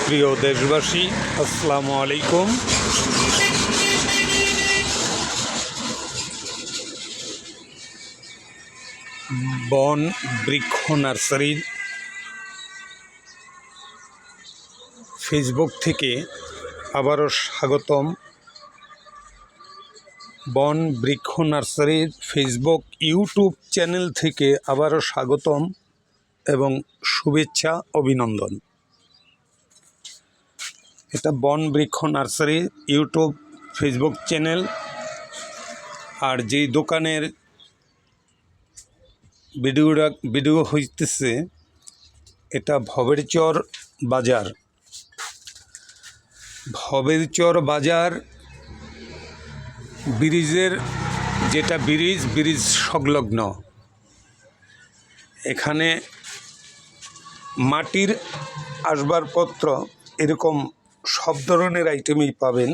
প্রিয় দেশবাসী, আসসালামু আলাইকুম। বন বৃক্ষ নার্সারির ফেসবুক থেকে আবারও স্বাগতম। বন বৃক্ষ নার্সারির ফেসবুক ইউটিউব চ্যানেল থেকে আবারও স্বাগতম এবং শুভেচ্ছা, অভিনন্দন। এটা বন বৃক্ষ নার্সারি ইউটিউব ফেসবুক চ্যানেল। আর যেই দোকানের ভিডিও হইতেছে এটা ভবেরচর বাজার। ভবেরচর বাজার ব্রিজের যেটা ব্রিজ সংলগ্ন। এখানে মাটির আসবাবপত্র এরকম সব ধরনের আইটেমই পাবেন।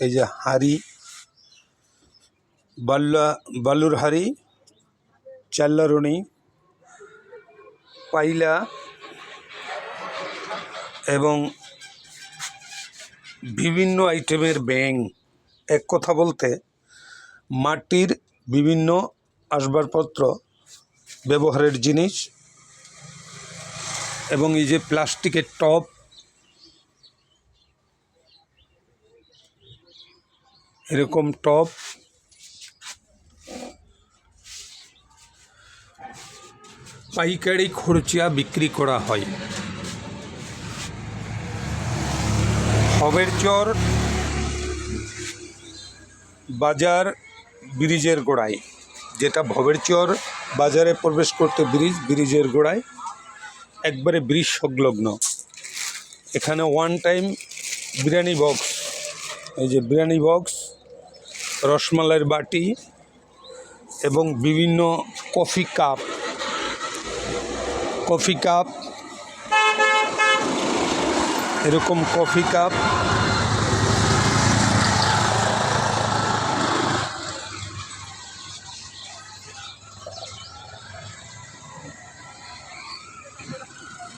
এই যে হাঁড়ি, বালুর হাঁড়ি, চাল্লারুনি, পাইলা এবং বিভিন্ন আইটেমের ব্যাং। এক কথা বলতে মাটির বিভিন্ন আসবাবপত্র, ব্যবহারের জিনিস এবং এই যে প্লাস্টিকের টব, এরকম টব, পাইকারি খুচরা বিক্রি করা হয়। ভবেরচর বাজার ব্রিজের গোড়ায়, যেটা ভবেরচর বাজারে প্রবেশ করতে ব্রিজের গোড়ায়, একবারে ব্রিজ সংলগ্ন। এখানে ওয়ান টাইম বিরিয়ানি বক্স, এই যে বিরিয়ানি বক্স, রসমালাইয়ের বাটি এবং বিভিন্ন কফি কাপ, এরকম coffee cup,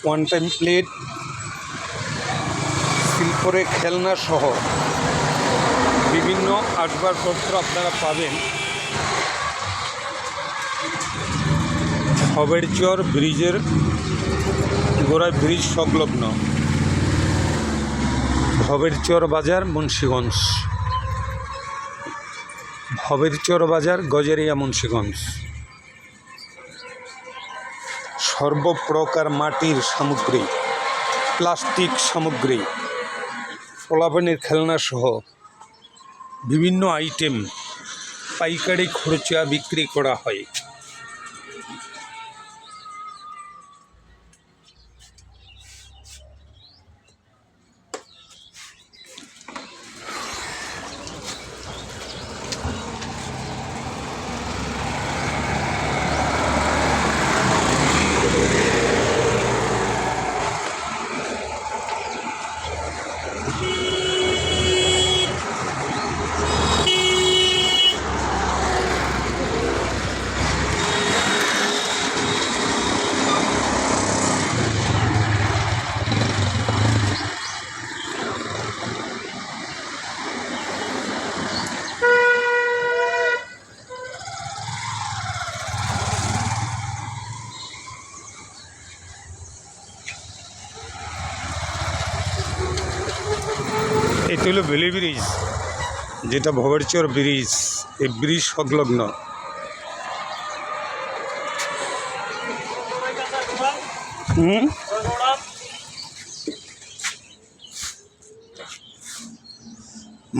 one time plate, শিল্পরে খেলনা সহ বিভিন্ন আসবাবপত্র আপনারা পাবেন ভবেরচর ব্রিজের গোড়ায়, ব্রিজ সংলগ্ন ভবেরচর বাজার, মুন্সিগঞ্জ। ভবেরচর বাজার, গজারিয়া, মুন্সিগঞ্জ। সর্বপ্রকার মাটির সামগ্রী, প্লাস্টিক সামগ্রী, পোলাপানের খেলনা সহ বিভিন্ন আইটেম পাইকারি খুচরা বিক্রি করা হয়। এটি হলো বেলি ব্রিজ, যেটা ভবেরচর ব্রিজ, এই ব্রিজ সংলগ্ন।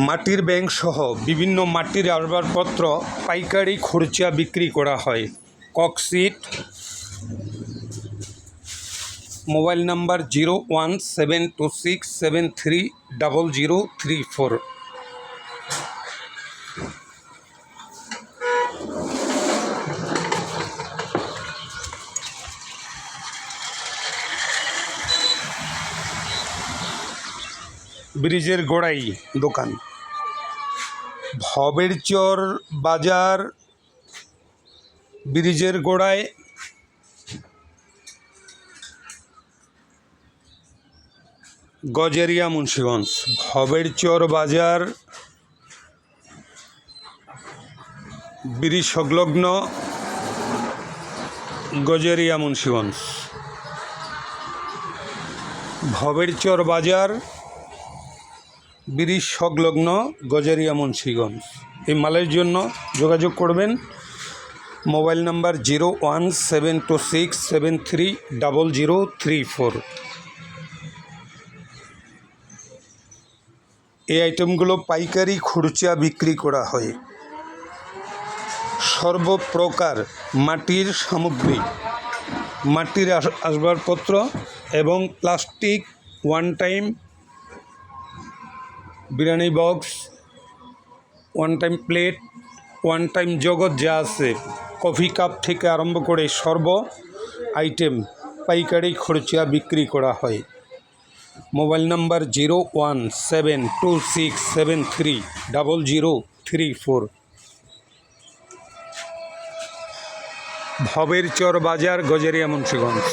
মাটির ব্যাং সহ বিভিন্ন মাটির আসবাবপত্র পাইকারি খুচরা বিক্রি করা হয়। Cork sheet, mobile number 017267300034। ব্রিজের গোড়াই দোকান। ভবেরচর বাজার ব্রিজের গোড়ায় গজেরিয়া মুন্সিগঞ্জ। ভবেরচর বাজার ব্রিজ সংলগ্ন গজেরিয়া মুন্সিগঞ্জ। ভবেরচর বাজার ব্রিজ সংলগ্ন গজেরিয়া মুন্সিগঞ্জ। এই মালের জন্য যোগাযোগ করবেন মোবাইল নাম্বার 017267300034। এই আইটেমগুলো পাইকারি খুচরা বিক্রি করা হয়। সর্বপ্রকার মাটির সামগ্রী, মাটির আসবাবপত্র এবং plastic, one time biryani box, one time plate, one time জগৎ যা আছে, কফি কাপ থেকে আরম্ভ করে সর্ব আইটেম পাইকারি খুচরা বিক্রি করা হয়। Mobile number 017267300034। ভবেরচর বাজার, গজেরিয়া মুন্সিগঞ্জ।